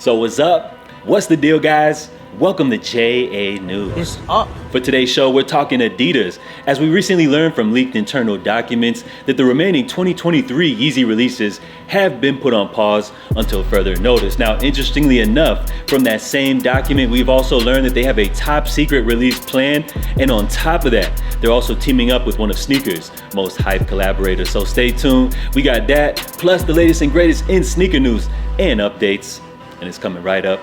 So what's up? What's the deal, guys? Welcome to JA News. What's up? For today's show, we're talking Adidas, as we recently learned from leaked internal documents that the remaining 2023 Yeezy releases have been put on pause until further notice. Now, interestingly enough, from that same document, we've also learned that they have a top secret release plan, and on top of that, they're also teaming up with one of sneakers' most hyped collaborators. So stay tuned. We got that, plus the latest and greatest in sneaker news and updates, and it's coming right up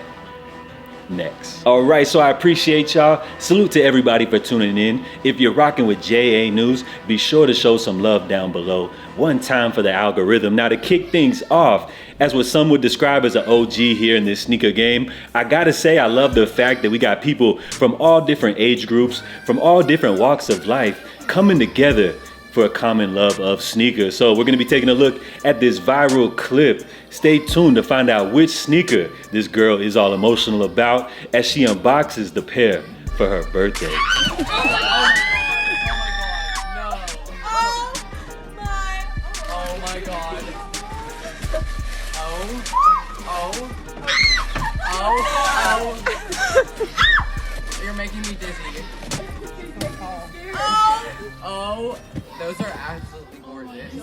next. All right, so I appreciate y'all. Salute to everybody for tuning in. If you're rocking with JA News, be sure to show some love down below. One time for the algorithm. Now, to kick things off, as what some would describe as an OG here in this sneaker game, I gotta say I love the fact that we got people from all different age groups, from all different walks of life, coming together for a common love of sneakers. So we're gonna be taking a look at this viral clip. Stay tuned to find out which sneaker this girl is all emotional about as she unboxes the pair for her birthday. Oh my god. You're making me dizzy. Oh, those are absolutely gorgeous.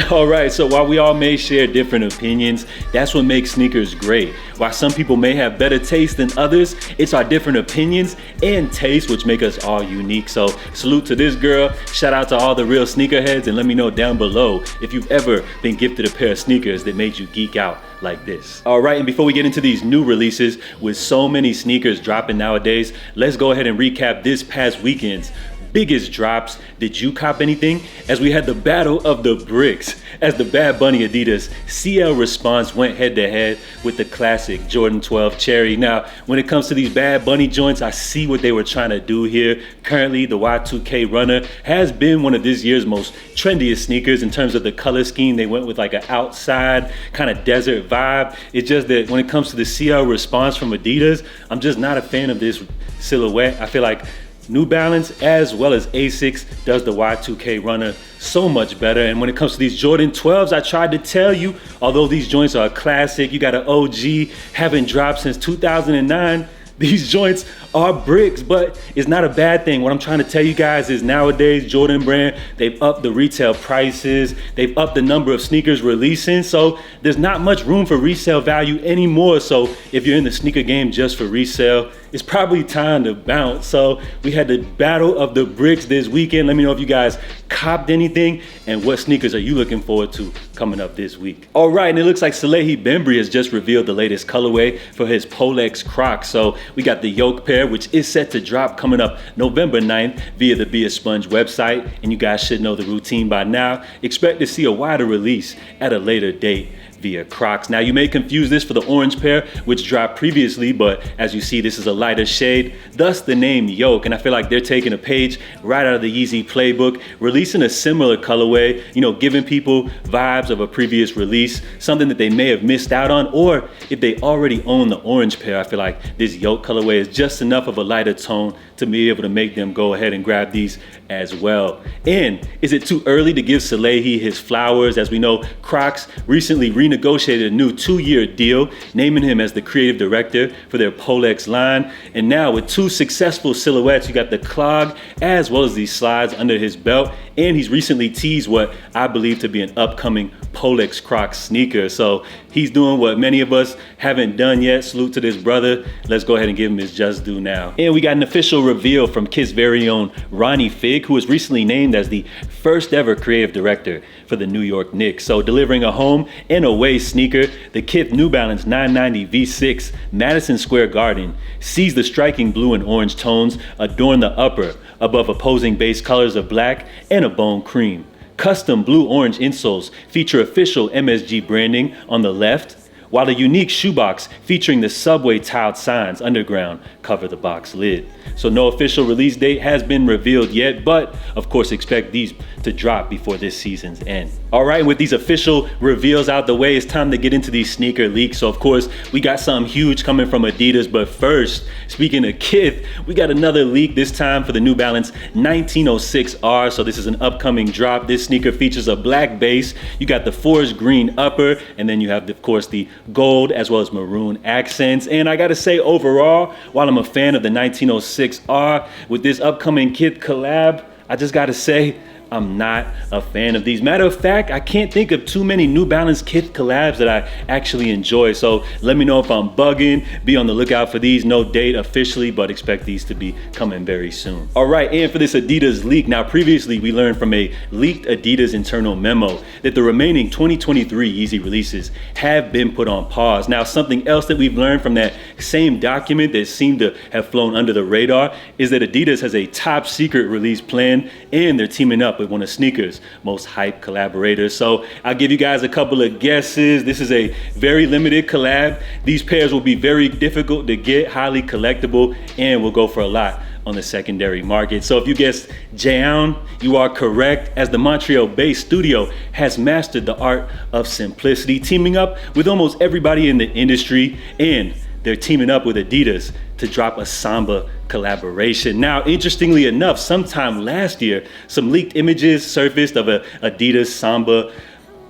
All right, so while we all may share different opinions, that's what makes sneakers great. While some people may have better taste than others, it's our different opinions and tastes which make us all unique. So salute to this girl, shout out to all the real sneakerheads, and let me know down below if you've ever been gifted a pair of sneakers that made you geek out like this. All right, and before we get into these new releases, with so many sneakers dropping nowadays, let's go ahead and recap this past weekend's biggest drops. Did you cop anything? As we had the battle of the bricks, as the Bad Bunny Adidas CL response went head to head with the classic Jordan 12 Cherry. Now, when it comes to these Bad Bunny joints, I see what they were trying to do here. Currently, the Y2K Runner has been one of this year's most trendiest sneakers in terms of the color scheme. They went with like an outside kind of desert vibe. It's just that when it comes to the CL response from Adidas, I'm just not a fan of this silhouette. I feel like New Balance as well as Asics does the Y2K Runner so much better. And when it comes to these Jordan 12s, I tried to tell you, although these joints are a classic, you got an OG, haven't dropped since 2009, these joints are bricks, but it's not a bad thing. What I'm trying to tell you guys is nowadays Jordan brand, they've upped the retail prices, they've upped the number of sneakers releasing, so there's not much room for resale value anymore. So if you're in the sneaker game just for resale, it's probably time to bounce. So we had the battle of the bricks this weekend. Let me know if you guys copped anything and what sneakers are you looking forward to coming up this week. All right, and it looks like Salehi Bembry has just revealed the latest colorway for his Polex Crocs. So we got the yoke pair, which is set to drop coming up November 9th via the Be A Sponge website. And you guys should know the routine by now. Expect to see a wider release at a later date via Crocs. Now, you may confuse this for the orange pair, which dropped previously, but as you see, this is a lighter shade, thus the name Yoke. And I feel like they're taking a page right out of the Yeezy playbook, releasing a similar colorway, you know, giving people vibes of a previous release, something that they may have missed out on, or if they already own the orange pair, I feel like this Yoke colorway is just enough of a lighter tone to be able to make them go ahead and grab these as well. And is it too early to give Salehi his flowers? As we know, Crocs recently renegotiated a new 2-year deal, naming him as the creative director for their Polex line. And now with 2 successful silhouettes, you got the clog as well as these slides under his belt. And he's recently teased what I believe to be an upcoming Polex Crocs sneaker. So he's doing what many of us haven't done yet. Salute to this brother. Let's go ahead and give him his just due now. And we got an official reveal from Kith's very own Ronnie Fig, who was recently named as the first ever creative director for the New York Knicks. So delivering a home and away sneaker, the Kith New Balance 990 V6 Madison Square Garden sees the striking blue and orange tones adorn the upper above opposing base colors of black and a bone cream. Custom blue-orange insoles feature official MSG branding on the left, while a unique shoebox featuring the subway tiled signs underground cover the box lid. So no official release date has been revealed yet, but of course expect these to drop before this season's end. All right, with these official reveals out the way, it's time to get into these sneaker leaks. So of course, we got something huge coming from Adidas, but first, speaking of Kith, we got another leak, this time for the New Balance 1906R. So this is an upcoming drop. This sneaker features a black base. You got the forest green upper, and then you have, of course, the gold as well as maroon accents. And I gotta say, overall, while I'm a fan of the 1906R, with this upcoming kit collab, I just gotta say, I'm not a fan of these. Matter of fact, I can't think of too many New Balance kit collabs that I actually enjoy. So let me know if I'm bugging. Be on the lookout for these. No date officially, but expect these to be coming very soon. All right, and for this Adidas leak. Now, previously we learned from a leaked Adidas internal memo that the remaining 2023 Yeezy releases have been put on pause. Now, something else that we've learned from that same document that seemed to have flown under the radar is that Adidas has a top secret release plan, and they're teaming up with one of sneakers' most hyped collaborators. So I'll give you guys a couple of guesses. This is a very limited collab. These pairs will be very difficult to get, highly collectible, and will go for a lot on the secondary market. So if you guessed Jaeon, you are correct, as the Montreal-based studio has mastered the art of simplicity, teaming up with almost everybody in the industry, and they're teaming up with Adidas to drop a Samba collaboration. Now, interestingly enough, sometime last year, some leaked images surfaced of a Adidas Samba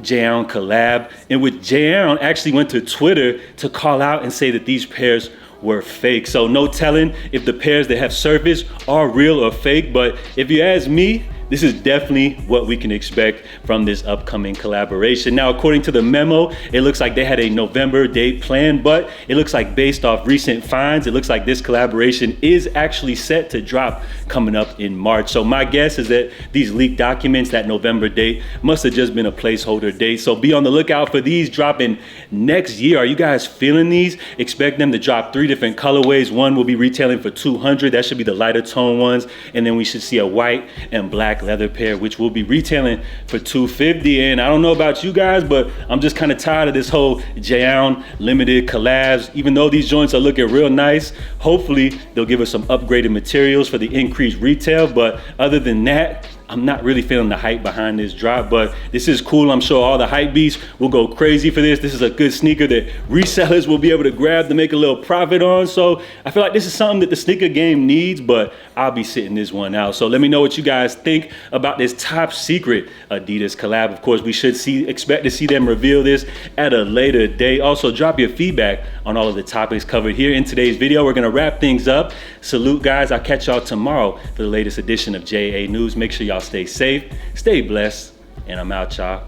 Jaeon collab, in which Jaeon actually went to Twitter to call out and say that these pairs were fake. So no telling if the pairs that have surfaced are real or fake, but if you ask me, this is definitely what we can expect from this upcoming collaboration. Now, according to the memo, it looks like they had a November date planned, but it looks like based off recent finds, it looks like this collaboration is actually set to drop coming up in March. So my guess is that these leaked documents, that November date, must have just been a placeholder date. So be on the lookout for these dropping next year. Are you guys feeling these? Expect them to drop 3 different colorways. One will be retailing for $200. That should be the lighter tone ones. And then we should see a white and black leather pair, which will be retailing for $250. And I don't know about you guys, but I'm just kind of tired of this whole Jaeon limited collabs. Even though these joints are looking real nice, hopefully they'll give us some upgraded materials for the increased retail. But other than that, I'm not really feeling the hype behind this drop, but this is cool. I'm sure all the hype beasts will go crazy for this. This is a good sneaker that resellers will be able to grab to make a little profit on. So I feel like this is something that the sneaker game needs, but I'll be sitting this one out. So let me know what you guys think about this top secret Adidas collab. Of course, we should expect to see them reveal this at a later date. Also, drop your feedback on all of the topics covered here in today's video. We're gonna wrap things up. Salute, guys. I'll catch y'all tomorrow for the latest edition of JA News. Make sure y'all stay safe, stay blessed, and I'm out, y'all.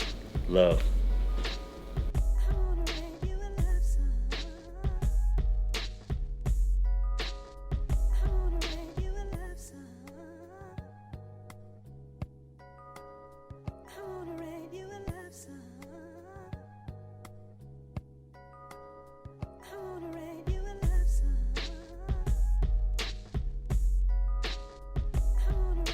Love.